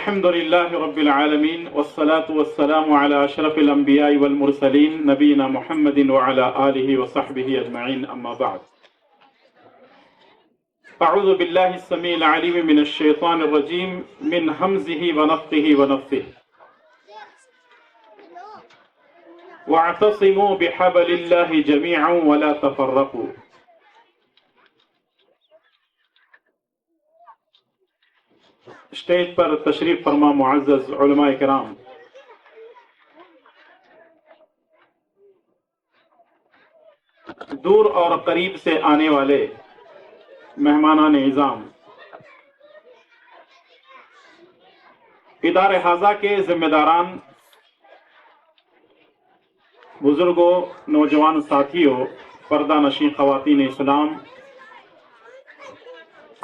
الحمد لله رب العالمين والصلاة والسلام على أشرف الأنبياء والمرسلين نبينا محمد وعلى آله وصحبه أجمعين أما بعد أعوذ بالله السميع العليم من الشيطان الرجيم من همزه ونفخه ونفثه واعتصموا بحبل الله جميعا ولا تفرقوا. اسٹیج پر تشریف فرما معزز علماء کرام، دور اور قریب سے آنے والے مہمانان اعظام، ادارہ حاضہ کے ذمہ داران، بزرگوں، نوجوان ساتھیوں، پردہ نشین خواتین اسلام،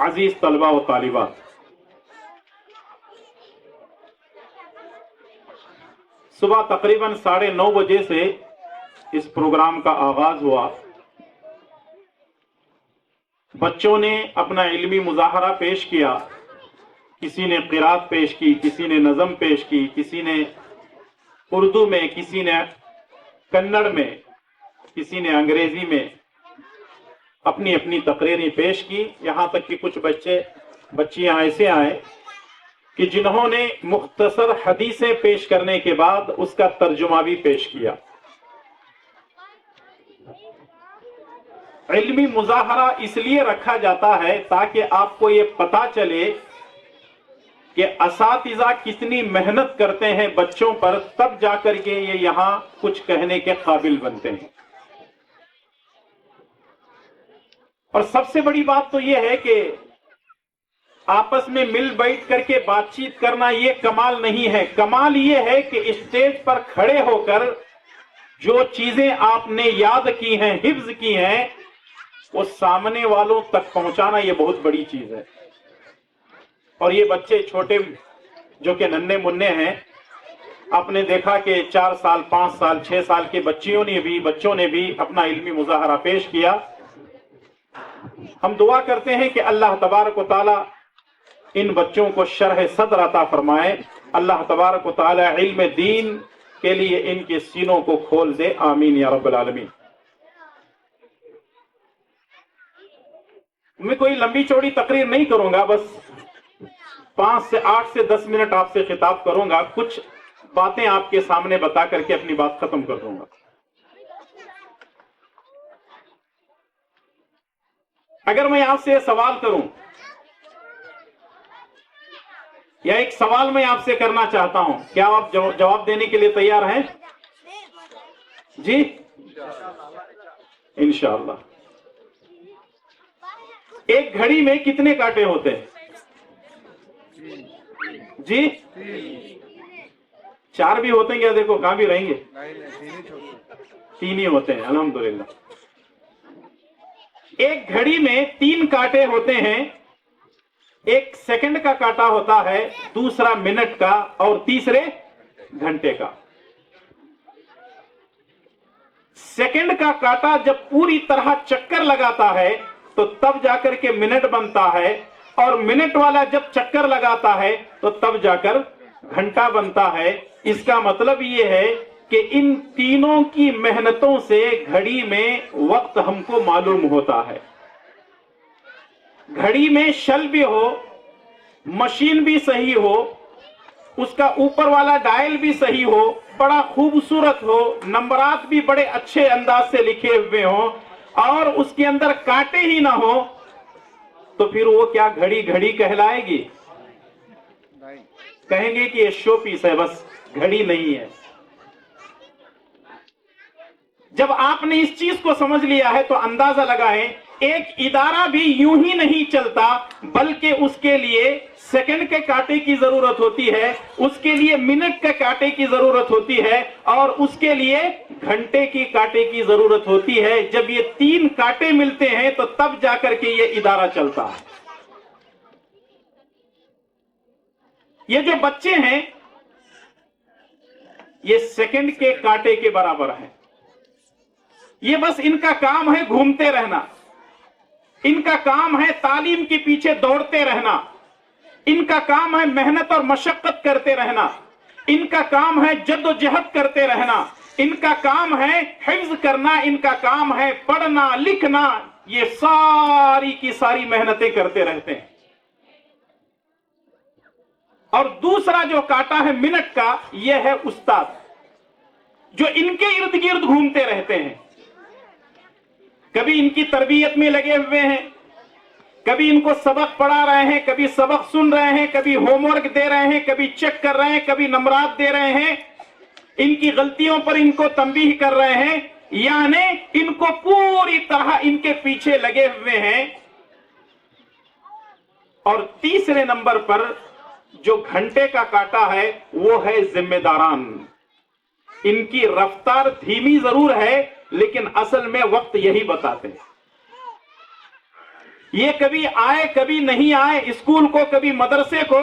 عزیز طلبہ و طالبات، صبح تقریباً 9:30 بجے سے اس پروگرام کا آغاز ہوا. بچوں نے اپنا علمی مظاہرہ پیش کیا، کسی نے قرات پیش کی، کسی نے نظم پیش کی، کسی نے اردو میں، کسی نے کنڑ میں، کسی نے انگریزی میں اپنی اپنی تقریریں پیش کی. یہاں تک کہ کچھ بچیاں ایسے آئے کہ جنہوں نے مختصر حدیثیں پیش کرنے کے بعد اس کا ترجمہ بھی پیش کیا. علمی مظاہرہ اس لیے رکھا جاتا ہے تاکہ آپ کو یہ پتا چلے کہ اساتذہ کتنی محنت کرتے ہیں بچوں پر، تب جا کر کے یہ یہاں کچھ کہنے کے قابل بنتے ہیں. اور سب سے بڑی بات تو یہ ہے کہ آپس میں مل بیٹھ کر کے بات چیت کرنا یہ کمال نہیں ہے. کمال یہ ہے کہ اسٹیج پر کھڑے ہو کر جو چیزیں آپ نے یاد کی ہیں، حفظ کی ہیں، وہ سامنے والوں تک پہنچانا یہ بہت بڑی چیز ہے. اور یہ بچے چھوٹے جو کہ ننھے منھے ہیں، آپ نے دیکھا کہ 4 سال، 5 سال، 6 سال کے بچوں نے بھی اپنا علمی مظاہرہ پیش کیا. ہم دعا کرتے ہیں کہ اللہ تبارک و تعالی ان بچوں کو شرح صدر عطا فرمائے. اللہ تبارک و تعالی علم دین کے لیے ان کے سینوں کو کھول دے. آمین یا رب العالمین. میں کوئی لمبی چوڑی تقریر نہیں کروں گا، بس 8 سے 10 منٹ آپ سے خطاب کروں گا. کچھ باتیں آپ کے سامنے بتا کر کے اپنی بات ختم کر دوں گا. اگر میں آپ سے سوال کروں، یا ایک سوال میں آپ سے کرنا چاہتا ہوں، کیا آپ جواب دینے کے لیے تیار ہیں؟ جی انشاءاللہ. ایک گھڑی میں کتنے کانٹے ہوتے ہیں؟ جی 4 بھی ہوتے ہیں کیا؟ دیکھو کہاں بھی رہیں گے، 3 ہی ہوتے ہیں. الحمدللہ. ایک گھڑی میں 3 کانٹے ہوتے ہیں. ایک سیکنڈ کا کانٹا ہوتا ہے، دوسرا منٹ کا، اور تیسرے گھنٹے کا. سیکنڈ کا کانٹا جب پوری طرح چکر لگاتا ہے تو تب جا کر کے منٹ بنتا ہے، اور منٹ والا جب چکر لگاتا ہے تو تب جا کر گھنٹہ بنتا ہے. اس کا مطلب یہ ہے کہ ان تینوں کی محنتوں سے گھڑی میں وقت ہم کو معلوم ہوتا ہے. گھڑی میں شل بھی ہو، مشین بھی صحیح ہو، اس کا اوپر والا ڈائل بھی صحیح ہو، بڑا خوبصورت ہو، نمبرات بھی بڑے اچھے انداز سے لکھے ہوئے ہوں، اور اس کے اندر کانٹے ہی نہ ہو، تو پھر وہ کیا گھڑی کہلائے گی؟ کہیں گے کہ یہ شو پیس ہے، بس گھڑی نہیں ہے. جب آپ نے اس چیز کو سمجھ لیا ہے تو اندازہ لگائیں، ایک ادارہ بھی یوں ہی نہیں چلتا، بلکہ اس کے لیے سیکنڈ کے کانٹے کی ضرورت ہوتی ہے، اس کے لیے منٹ کے کانٹے کی ضرورت ہوتی ہے، اور اس کے لیے گھنٹے کی کانٹے کی ضرورت ہوتی ہے. جب یہ 3 کانٹے ملتے ہیں تو تب جا کر کے یہ ادارہ چلتا ہے. یہ جو بچے ہیں یہ سیکنڈ کے کانٹے کے برابر ہیں. یہ بس ان کا کام ہے گھومتے رہنا، ان کا کام ہے تعلیم کے پیچھے دوڑتے رہنا. इनका काम है मेहनत और मशक्कत करते रहना, इनका काम है जद्दोजहद करते रहना, इनका काम है हिफ्ज करना, इनका काम है पढ़ना लिखना, ये सारी की सारी मेहनतें करते रहते हैं। और दूसरा जो कांटा है मिनट का, यह है उस्ताद, जो इनके इर्द गिर्द घूमते रहते हैं। कभी इनकी तरबियत में लगे हुए हैं, कभी इनको सबक पढ़ा रहे हैं, कभी सबक सुन रहे हैं, कभी होमवर्क दे रहे हैं, कभी चेक कर रहे हैं, कभी नंबरात दे रहे हैं, इनकी गलतियों पर इनको तंबीह कर रहे हैं, यानी इनको पूरी तरह इनके पीछे लगे हुए हैं। और तीसरे नंबर पर जो घंटे का काटा है वो है जिम्मेदारान। इनकी रफ्तार धीमी जरूर है, लेकिन असल में वक्त यही बताते हैं। ये कभी आए कभी नहीं आए स्कूल को, कभी मदरसे को,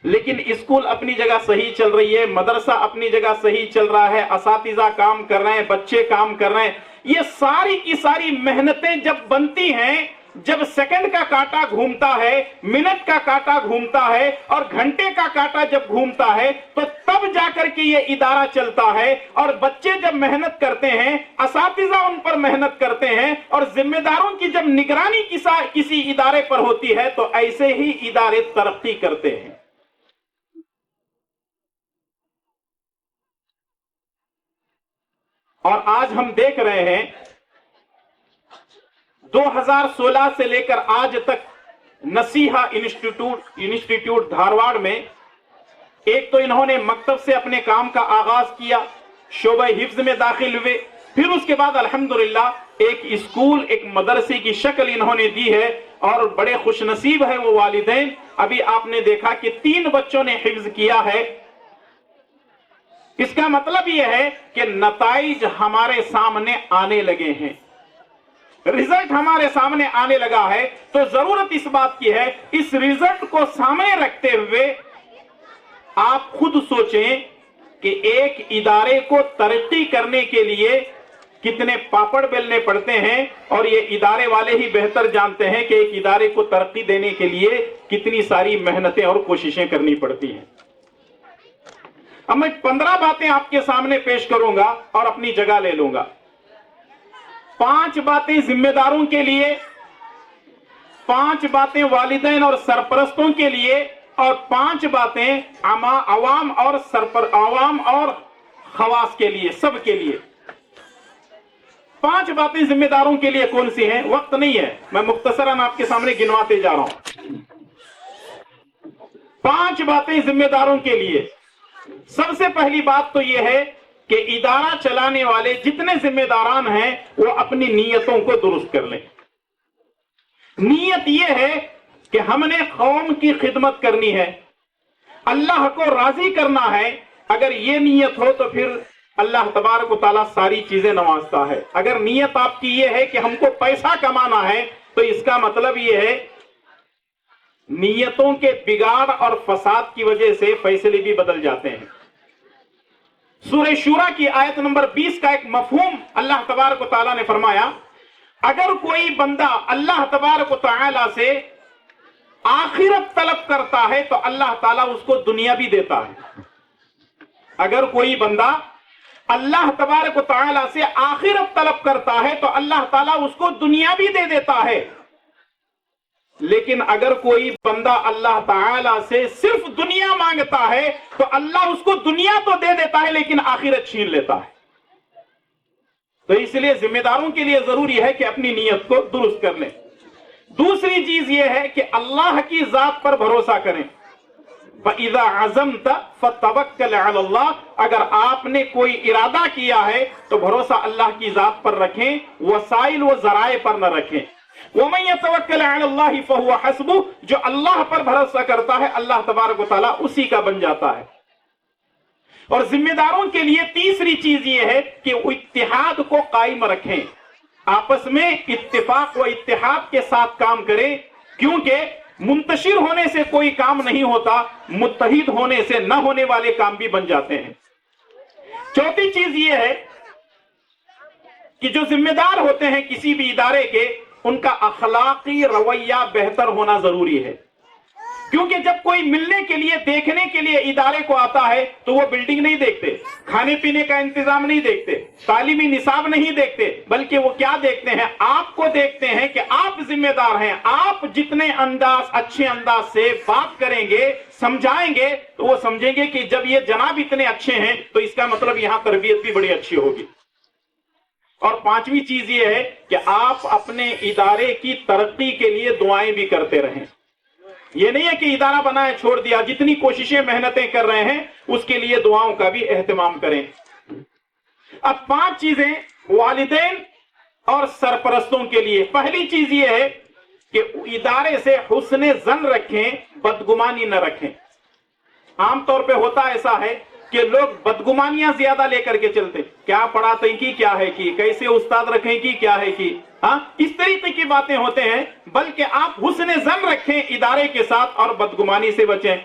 लेकिन स्कूल अपनी जगह सही चल रही है, मदरसा अपनी जगह सही चल रहा है, असातिज़ा काम कर रहे हैं, बच्चे काम कर रहे हैं। ये सारी की सारी मेहनतें जब बनती हैं, जब सेकंड का कांटा घूमता है, मिनट का कांटा घूमता है और घंटे का कांटा जब घूमता है, तो तब जाकर के ये इदारा चलता है। और बच्चे जब मेहनत करते हैं, असातिज़ा उन पर मेहनत करते हैं, और जिम्मेदारों की जब निगरानी किसी इदारे पर होती है, तो ऐसे ही इदारे तरक्की करते हैं। और आज हम देख रहे हैं 2016 से लेकर आज तक नसीहा इंस्टीट्यूट धारवाड़ में एक तो इन्होंने मकतब से अपने काम का आगाज किया, शोबा हिफ्ज में दाखिल हुए, फिर उसके बाद अल्हम्दुलिल्लाह एक स्कूल, एक मदरसे की शक्ल इन्होंने दी है। और बड़े खुशनसीब है वो वालिदैन। अभी आपने देखा कि 3 बच्चों ने हिफ्ज किया है। इसका मतलब यह है कि नताइज हमारे सामने आने लगे हैं, रिजल्ट हमारे सामने आने लगा है। तो जरूरत इस बात की है, इस रिजल्ट को सामने रखते हुए आप खुद सोचें कि एक इदारे को तरक्की करने के लिए कितने पापड़ बेलने पड़ते हैं, और ये इदारे वाले ही बेहतर जानते हैं कि एक इदारे को तरक्की देने के लिए कितनी सारी मेहनतें और कोशिशें करनी पड़ती हैं। अब मैं 15 बातें आपके सामने पेश करूंगा और अपनी जगह ले लूंगा। 5 बातें जिम्मेदारों के लिए, 5 बातें वालिदैन और सरपरस्तों के लिए, और 5 बातें आवाम और खवास के लिए, सब के लिए। 5 बातें जिम्मेदारों के लिए कौन सी हैं? वक्त नहीं है, मैं मुख्तसरन आपके सामने गिनवाते जा रहा हूं। 5 बातें जिम्मेदारों के लिए। सबसे पहली बात तो यह है कि इदारा चलाने वाले जितने जिम्मेदारान हैं वो अपनी नीयतों को दुरुस्त कर लें। नीयत यह है कि हमने कौम की खिदमत करनी है, अल्लाह को राजी करना है। अगर ये नीयत हो तो फिर अल्लाह तबारक व तआला सारी चीजें नवाजता है। अगर नीयत आपकी ये है कि हमको पैसा कमाना है, तो इसका मतलब ये है नीयतों के बिगाड़ और फसाद की वजह से फैसले भी बदल जाते हैं। सूरह शूरा की आयत नंबर 20 का एक मफहूम अल्लाह तबारक व तआला ने फरमाया, अगर कोई बंदा अल्लाह तबारक व तआला से आखिरत तलब करता है तो अल्लाह ताला उसको दुनिया भी देता है। अगर कोई बंदा अल्लाह तबारक व तआला से आखिरत तलब करता है तो अल्लाह ताला उसको दुनिया भी दे देता है। लेकिन अगर कोई बंदा अल्लाह ताला से सिर्फ दुनिया मांगता है तो अल्लाह उसको दुनिया तो दे देता है लेकिन आखिरत छीन लेता है। तो इसलिए जिम्मेदारों के लिए जरूरी है कि अपनी नीयत को दुरुस्त कर लें। दूसरी चीज यह है कि अल्लाह की जात पर भरोसा करें। फ़इज़ा अज़म्ता फ़तवक्कल अलल्लाह, अगर आपने कोई इरादा किया है तो भरोसा अल्लाह की जात पर रखें, वसाइल व ज़राए पर न रखें। वमन यतवक्कल अलल्लाह फ़हुव हस्बुह, जो अल्लाह पर भरोसा करता है अल्लाह तबारक व तआला उसी का बन जाता है। और जिम्मेदारों के लिए तीसरी चीज यह है कि वो इत्तिहाद को कायम रखें, आपस में इत्तिफाक व इत्तिहाद के साथ काम करें, क्योंकि मुंतशिर होने से कोई काम नहीं होता, मुत्तहिद होने से न होने वाले काम भी बन जाते हैं। चौथी चीज यह है कि जो जिम्मेदार होते हैं किसी भी इदारे के, उनका अखलाकी रवैया बेहतर होना जरूरी है। क्योंकि जब कोई मिलने के लिए देखने के लिए इदारे को आता है तो वो बिल्डिंग नहीं देखते, खाने पीने का इंतजाम नहीं देखते, तालीमी निसाब नहीं देखते, बल्कि वो क्या देखते हैं, आपको देखते हैं कि आप जिम्मेदार हैं। आप जितने अच्छे अंदाज से बात करेंगे, समझाएंगे, तो वो समझेंगे कि जब ये जनाब इतने अच्छे हैं तो इसका मतलब यहां तरबियत भी बड़ी अच्छी होगी। और पांचवी चीज ये है कि आप अपने इदारे की तरक्की के लिए दुआएं भी करते रहें। ये नहीं है कि इदारा बनाए छोड़ दिया, जितनी कोशिशें मेहनतें कर रहे हैं उसके लिए दुआओं का भी एहतमाम करें। अब 5 चीजें वालिदैन और सरपरस्तों के लिए। पहली चीज ये है कि इदारे से हुस्ने जन रखें, बदगुमानी न रखें। आमतौर पे होता ऐसा है कि लोग बदगुमानियां ज्यादा लेकर के चलते, क्या पढ़ाते की, क्या है कि, कैसे उस्ताद रखें की, क्या है कि, हाँ, इस तरीके की बातें होते हैं। बल्कि आप हुस्ने जन रखें इदारे के साथ और बदगुमानी से बचें।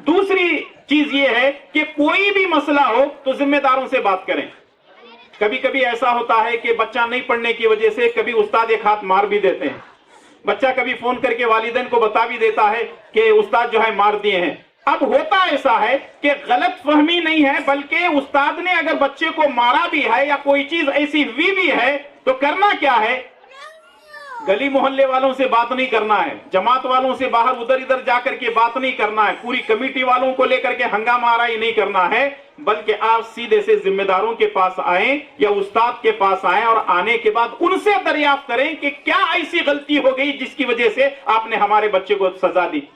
दूसरी चीज ये है कि कोई भी मसला हो तो जिम्मेदारों से बात करें। कभी कभी ऐसा होता है कि बच्चा नहीं पढ़ने की वजह से कभी उस्ताद एक हाथ मार भी देते हैं। बच्चा कभी फोन करके वालिदैन को बता भी देता है कि उस्ताद जो है मार दिए हैं। अब होता ऐसा है कि गलत फहमी नहीं है, बल्कि उस्ताद ने अगर बच्चे को मारा भी है या कोई चीज ऐसी हुई भी है तो करना क्या है, गली मोहल्ले वालों से बात नहीं करना है, जमात वालों से बाहर उधर इधर जाकर के बात नहीं करना है, पूरी कमेटी वालों को लेकर के हंगामा ही नहीं करना है, बल्कि आप सीधे से जिम्मेदारों के पास आए या उस्ताद के पास आए और आने के बाद उनसे दरियाफ्त करें कि क्या ऐसी गलती हो गई जिसकी वजह से आपने हमारे बच्चे को सजा दी।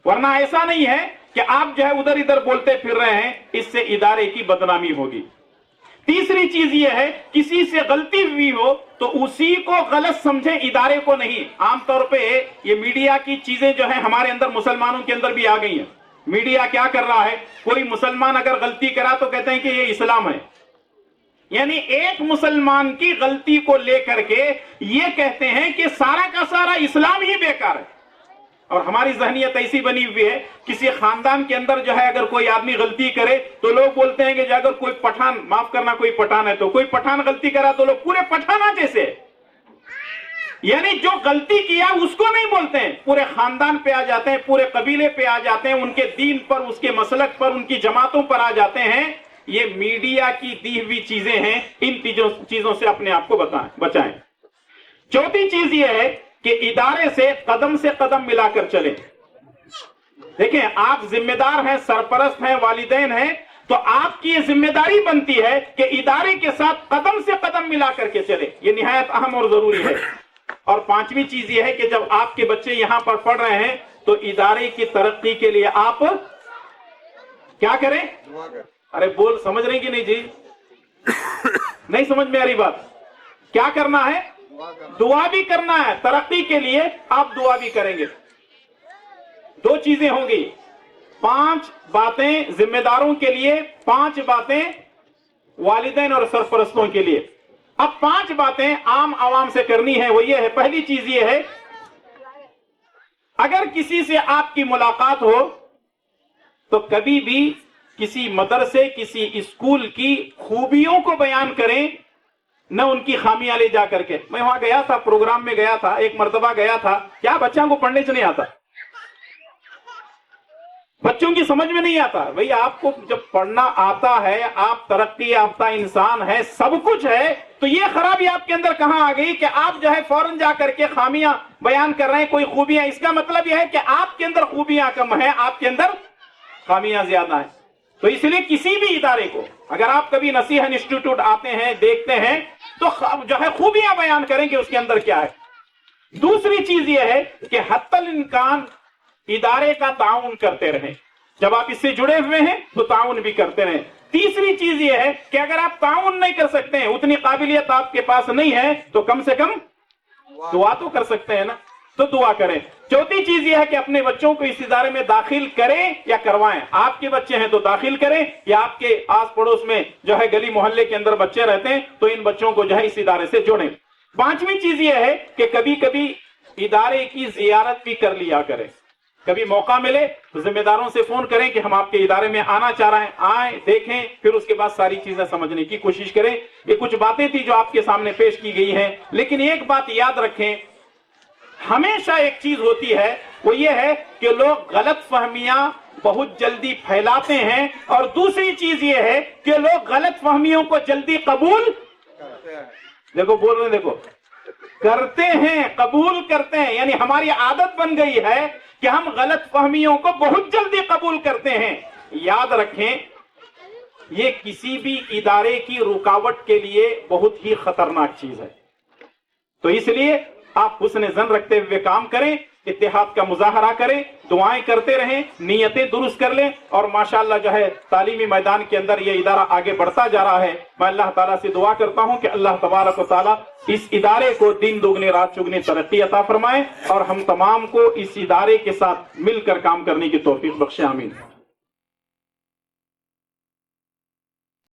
वरना ऐसा नहीं है कि आप जो है उधर इधर बोलते फिर रहे हैं, इससे इदारे की बदनामी होगी। तीसरी चीज यह है, किसी से गलती हुई हो तो उसी को गलत समझे, इदारे को नहीं। आमतौर पे ये मीडिया की चीजें जो है हमारे अंदर, मुसलमानों के अंदर भी आ गई हैं। मीडिया क्या कर रहा है, कोई मुसलमान अगर गलती करा तो कहते हैं कि ये इस्लाम है, यानी एक मुसलमान की गलती को लेकर के ये कहते हैं कि सारा का सारा इस्लाम ही बेकार है। और हमारी ज़हनियत ऐसी बनी हुई है, किसी खानदान के अंदर जो है अगर कोई आदमी गलती करे तो लोग बोलते हैं कि अगर कोई पठान, माफ करना कोई पठान है, तो कोई पठान गलती करा तो लोग पूरे पठाना जैसे, यानी जो गलती किया उसको नहीं बोलते हैं, पूरे खानदान पे आ जाते हैं, पूरे कबीले पे आ जाते हैं, उनके दीन पर, उसके मसलक पर, उनकी जमातों पर आ जाते हैं। ये मीडिया की दी हुई चीजें हैं, इन चीजों से अपने आप को बचाएं। चौथी चीज ये है कि इदारे से कदम मिलाकर चलें। देखें, आप जिम्मेदार हैं, सरपरस्त हैं, वालिदैन हैं, तो आपकी ये जिम्मेदारी बनती है कि इदारे के साथ कदम से कदम मिलाकर के चले। ये निहायत अहम और जरूरी है। और पांचवी चीज ये है कि जब आपके बच्चे यहां पर पढ़ रहे हैं तो इदारे की तरक्की के लिए आप क्या करें? अरे बोल, समझ रहे कि नहीं जी? नहीं समझ में आ रही बात? क्या करना है? दुआ भी करना है। तरक्की के लिए आप दुआ भी करेंगे। 2 चीजें होंगी, 5 बातें जिम्मेदारों के लिए, 5 बातें वालिदैन और सरपरस्तों के लिए। अब 5 बातें आम आवाम से करनी है। वो ये है, पहली चीज ये है, अगर किसी से आपकी मुलाकात हो तो कभी भी किसी मदरसे, किसी स्कूल की खूबियों को बयान करें, न उनकी खामियां ले जा करके। मैं वहां गया था, प्रोग्राम में गया था, एक मर्तबा गया था, क्या बच्चों को पढ़ने से नहीं आता, बच्चों की समझ में नहीं आता। भाई आपको जब पढ़ना आता है, आप तरक्की याफ्ता इंसान है, सब कुछ है, तो ये खराबी आपके अंदर कहां आ गई कि आप जो है फौरन जाकर के खामियां बयान कर रहे हैं, कोई खूबियां। इसका मतलब यह है कि आपके अंदर खूबियां कम है, आपके अंदर खामियां ज्यादा है। तो इसलिए किसी भी इदारे को, अगर आप कभी नसीहा इंस्टीट्यूट आते हैं, देखते हैं, तो जो है खूबियां बयान करेंगे उसके अंदर क्या है। दूसरी चीज यह है कि हत्तल इम्कान इदारे का ताउन करते रहें। जब आप इससे जुड़े हुए हैं तो ताउन भी करते रहें। तीसरी चीज यह है कि अगर आप ताउन नहीं कर सकते हैं, उतनी काबिलियत आपके पास नहीं है, तो कम से कम दुआ तो कर सकते हैं ना, तो दुआ करें। चौथी चीज यह है कि अपने बच्चों को इस इदारे में दाखिल करें या करवाएं। आपके बच्चे हैं तो दाखिल करें, या आपके आस पड़ोस में जो है गली मोहल्ले के अंदर बच्चे रहते हैं तो इन बच्चों को जो है इस इदारे से जोड़ें। पांचवी चीज यह है कि कभी कभी इदारे की जियारत भी कर लिया करें। कभी मौका मिले तो जिम्मेदारों से फोन करें कि हम आपके इदारे में आना चाह रहे हैं, आए, देखें, फिर उसके बाद सारी चीजें समझने की कोशिश करें। ये कुछ बातें थी जो आपके सामने पेश की गई हैं, लेकिन एक बात याद रखें, ہمیشہ ایک چیز ہوتی ہے، وہ یہ ہے کہ لوگ غلط فہمیاں بہت جلدی پھیلاتے ہیں، اور دوسری چیز یہ ہے کہ لوگ غلط فہمیوں کو جلدی قبول دیکھو بول رہے ہیں، دیکھو کرتے ہیں، قبول کرتے ہیں، یعنی ہماری عادت بن گئی ہے کہ ہم غلط فہمیوں کو بہت جلدی قبول کرتے ہیں۔ یاد رکھیں، یہ کسی بھی ادارے کی رکاوٹ کے لیے بہت ہی خطرناک چیز ہے۔ تو اس لیے آپ حسن ظن رکھتے ہوئے کام کریں، اتحاد کا مظاہرہ کریں، دعائیں کرتے رہیں، نیتیں درست کر لیں، اور ماشاءاللہ جو ہے تعلیمی میدان کے اندر یہ ادارہ آگے بڑھتا جا رہا ہے۔ میں اللہ تعالیٰ سے دعا کرتا ہوں کہ اللہ تبارک و تعالیٰ اس ادارے کو دن دگنی رات چگنی ترقی عطا فرمائے، اور ہم تمام کو اس ادارے کے ساتھ مل کر کام کرنے کی توفیق بخشے، آمین۔